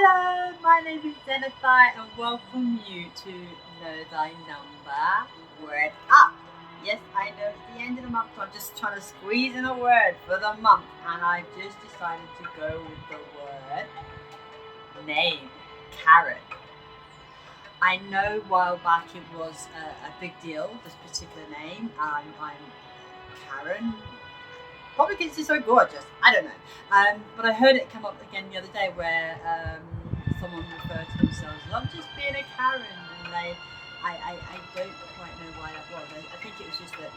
Hello, my name is Jennifer and welcome you to Know Thy Number Word Up. Yes, I know it's the end of the month, so I'm just trying to squeeze in a word for the month, and I've just decided to go with the word name, Caren. I know a while back it was a big deal, this particular name. I'm Caren. Probably because it's so gorgeous. I don't know. But I heard it come up again the other day where someone referred to themselves as, I'm just being a Caren. And I don't quite know why that was. I think it was just that,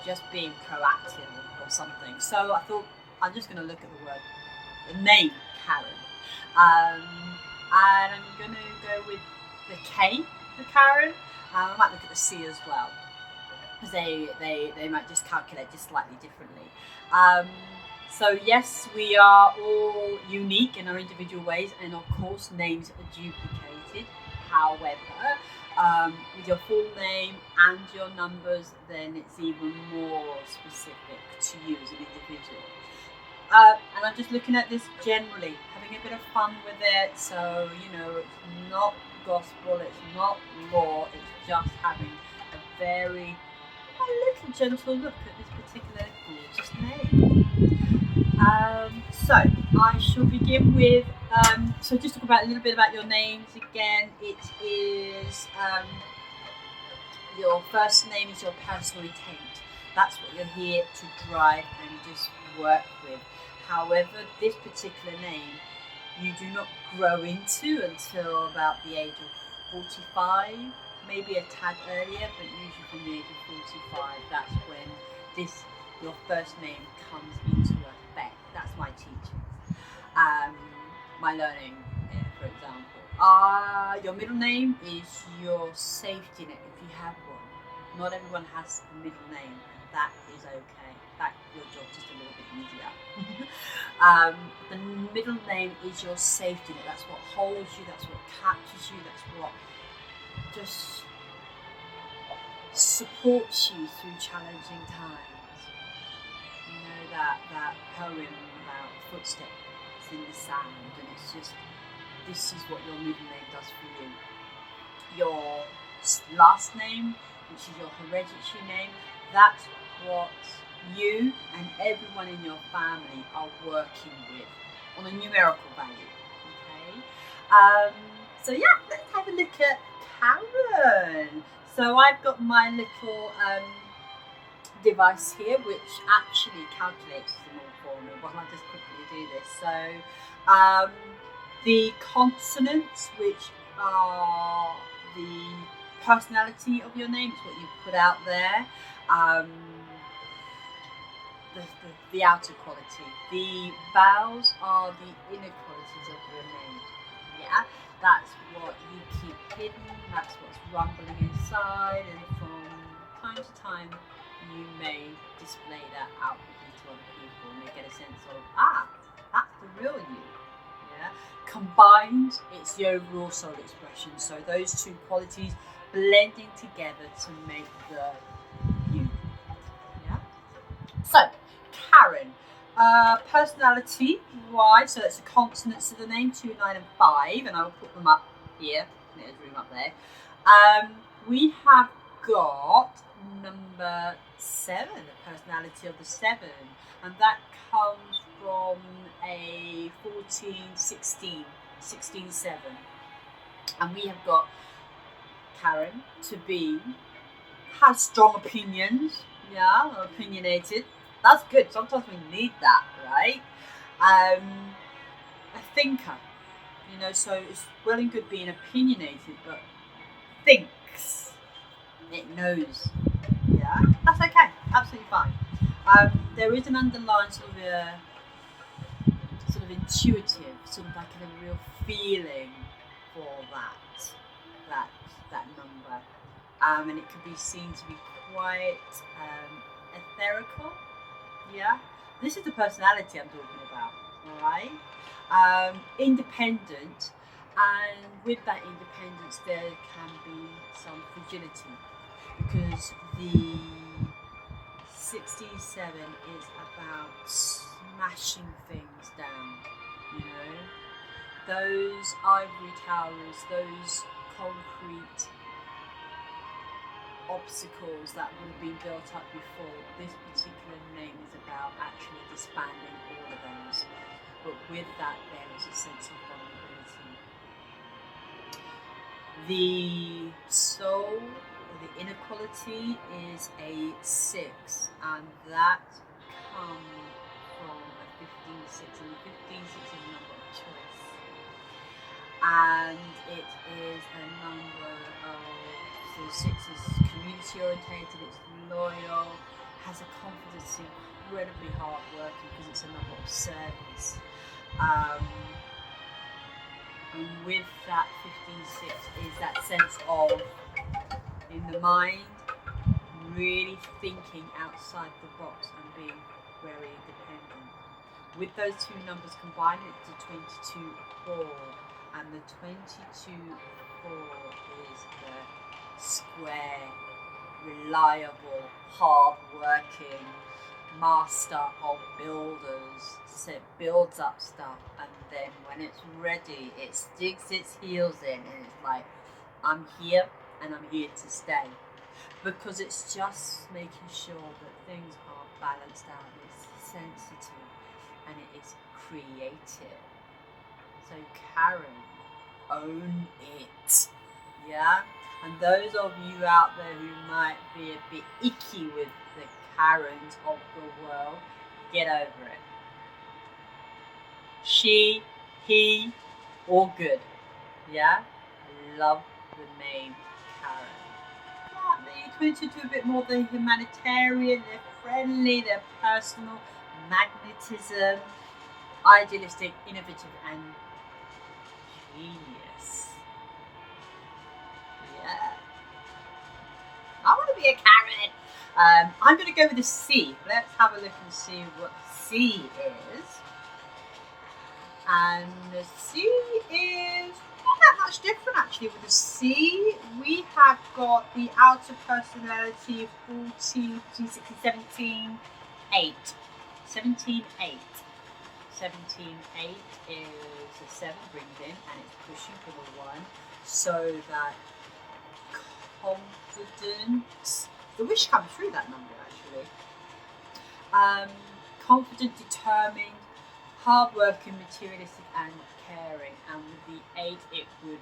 just being proactive or something. So I thought, I'm just going to look at the name Caren. And I'm going to go with the K for Caren. I might look at the C as well. They might just calculate just slightly differently. So yes, we are all unique in our individual ways, and of course names are duplicated. However, with your full name and your numbers, then it's even more specific to you as an individual. And I'm just looking at this generally, having a bit of fun with it. So, it's not gospel, it's not law, it's just having a little gentle look at this particular gorgeous name. So I shall begin with, so just talk about a little bit about your names again. It is, your first name is your personal intent. That's what you're here to drive and just work with. However, this particular name you do not grow into until about the age of 45. Maybe a tad earlier, but usually from the age of 45, that's when your first name comes into effect. That's my teaching. My learning, for example. Your middle name is your safety net, if you have one. Not everyone has a middle name, and that is okay. That your job's just a little bit easier. The middle name is your safety net. That's what holds you, that's what catches you, that's what just supports you through challenging times. You know that poem about footsteps in the sand, and it's just, this is what your middle name does for you. Your last name, which is your hereditary name, that's what you and everyone in your family are working with on a numerical value. Okay. So yeah, let's have a look at Caren. So I've got my little device here, which actually calculates them all for me. But I'll just quickly do this. So the consonants, which are the personality of your name, it's what you put out there. The outer quality. The vowels are the inner qualities of your name. Yeah. That's what you keep hidden, that's what's rumbling inside, and from time to time you may display that outwardly to other people, and they get a sense of, that's the real you. Yeah? Combined, it's the overall soul expression. So those two qualities blending together to make the you. Yeah? So, Caren. Personality wise, so that's the consonants of the name, 2, 9 and 5, and I'll put them up here. There's room up there. We have got number 7, the personality of the 7, and that comes from a 14, 16, 16, 7. And we have got Caren to has strong opinions, or opinionated. That's good. Sometimes we need that, right? A thinker, so it's well and good being opinionated, but thinks. It knows. Yeah, that's okay. Absolutely fine. There is an underlying sort of intuitive, sort of like a real feeling for that number. And it could be seen to be quite etherical. Yeah, this is the personality I'm talking about, all right? Independent, and with that independence there can be some fragility, because the 67 is about smashing things down, those ivory towers, those concrete obstacles that would have been built up before, this particular name is about actually disbanding all of those. But with that, there is a sense of vulnerability. The soul, the inner quality, is a 6, and that comes from a 15-6, and the 15-6 is a number of choice. And it is a number of, so 6 is community orientated, it's loyal, has a confidence, incredibly hard working because it's a number of service. And with that 15-6 is that sense of, in the mind, really thinking outside the box and being very independent. With those two numbers combined, it's a 22-4, and the 22-4 is the square, reliable, hard-working master of builders. So it builds up stuff, and then when it's ready, it digs its heels in, and it's like, I'm here and I'm here to stay, because it's just making sure that things are balanced out. It's sensitive and it is creative. So Caren, own it. Yeah? And those of you out there who might be a bit icky with the Karens of the world, get over it. She, he, all good. Yeah? I love the name Caren. They turn into a bit more the humanitarian, they're friendly, they're personal, magnetism, idealistic, innovative, and genius. Yeah. I want to be a Caren. I'm going to go with a C. Let's have a look and see what C is. And the C is not that much different actually. With the C, we have got the outer personality 14, 15, 16, 17, 8. 17, 8. 17, 8 is a 7 brings in, and it's pushing for the 1. So that confidence, the wish comes through that number actually. Confident, determined, hard-working, materialistic, and caring. And with the 8, it would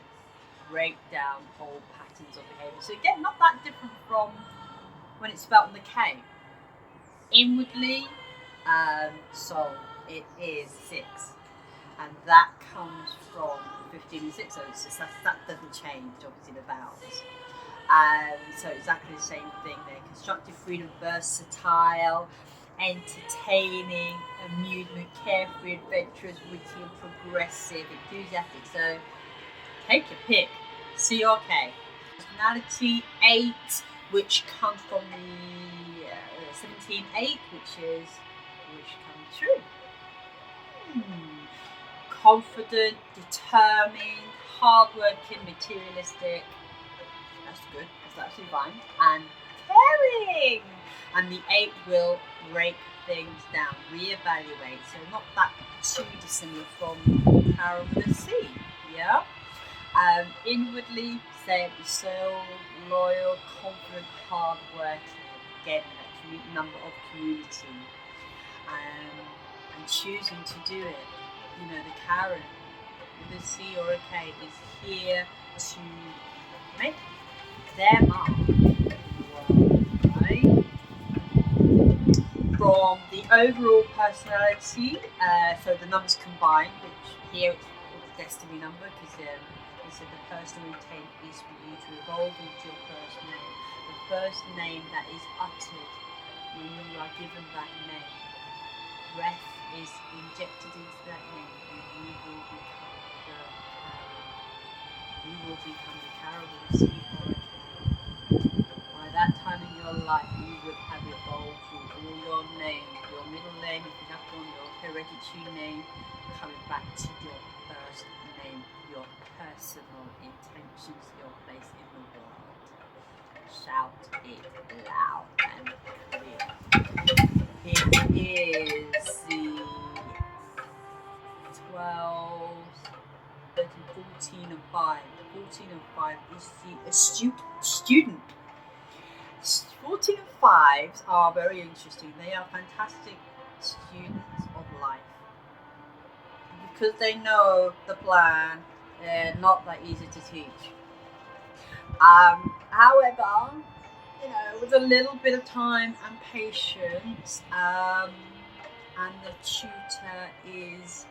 break down old patterns of behaviour. So again, not that different from when it's spelled in the K. Inwardly, soul, it is 6. And that comes from 15 and 6, so it's just that doesn't change, obviously, the vowels. So exactly the same thing there. Constructive, freedom, versatile, entertaining, amusement, carefree, adventurous, witty and progressive, enthusiastic. So take your pick. C or K. Personality 8, which comes from the 17-8, which comes true. Confident, determined, hardworking, materialistic. That's good. That's absolutely fine. And caring. And the 8 will break things down, reevaluate. So not that too dissimilar from Caren with a C. Yeah. Inwardly, say it was soul, loyal, confident, hardworking. Again, that number of community. And choosing to do it. You know, the Caren with a C or a K is here to make their mark. Right? From the overall personality, so the numbers combined, which here it's called the destiny number, because they said the personal intent is for you to evolve into your first name. The first name that is uttered when you are given that name. Breath is injected into that name, and you will become the Caren. You will become the Caren with a C or a K. By that time in your life, you would have evolved through all your names, your middle name, if you have one, your hereditary name, coming back to your first name, your personal intentions, your place in the world. Shout it loud and clear. It is the 12, 5. 14 and 5 is the astute student. 14 and 5s are very interesting. They are fantastic students of life. Because they know the plan, they're not that easy to teach. However, with a little bit of time and patience, and the tutor is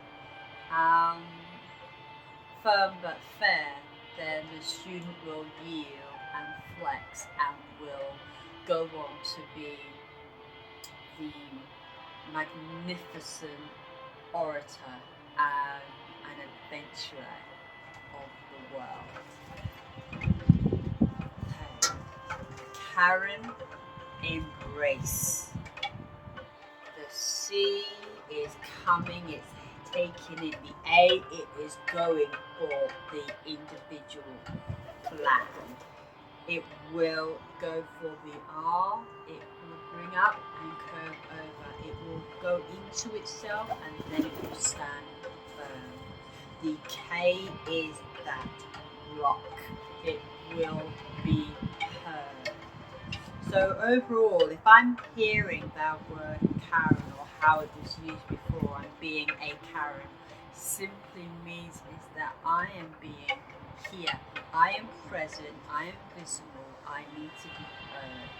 firm but fair, then the student will yield and flex and will go on to be the magnificent orator and an adventurer of the world. Okay. Caren, embrace. The C is coming, it's taking in the A, it is going for the individual plan. It will go for the R, it will bring up and curve over. It will go into itself and then it will stand firm. The K is that rock. It will be heard. So overall, if I'm hearing that word Caren or how it was used before, I'm being a Caren, simply means is that I am being here. I am present, I am visible, I need to be heard.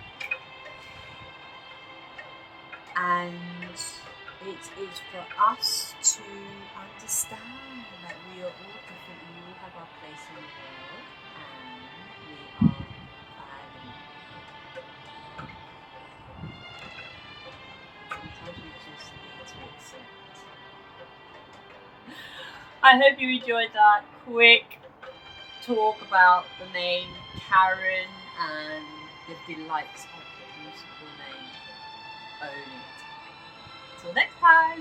And it's for us to understand that we are all different and we all have our place in the world and we are valued. Sometimes we just need to accept. I hope you enjoyed that quick talk about the name Caren and the delights of the beautiful name. Own it. Till next time.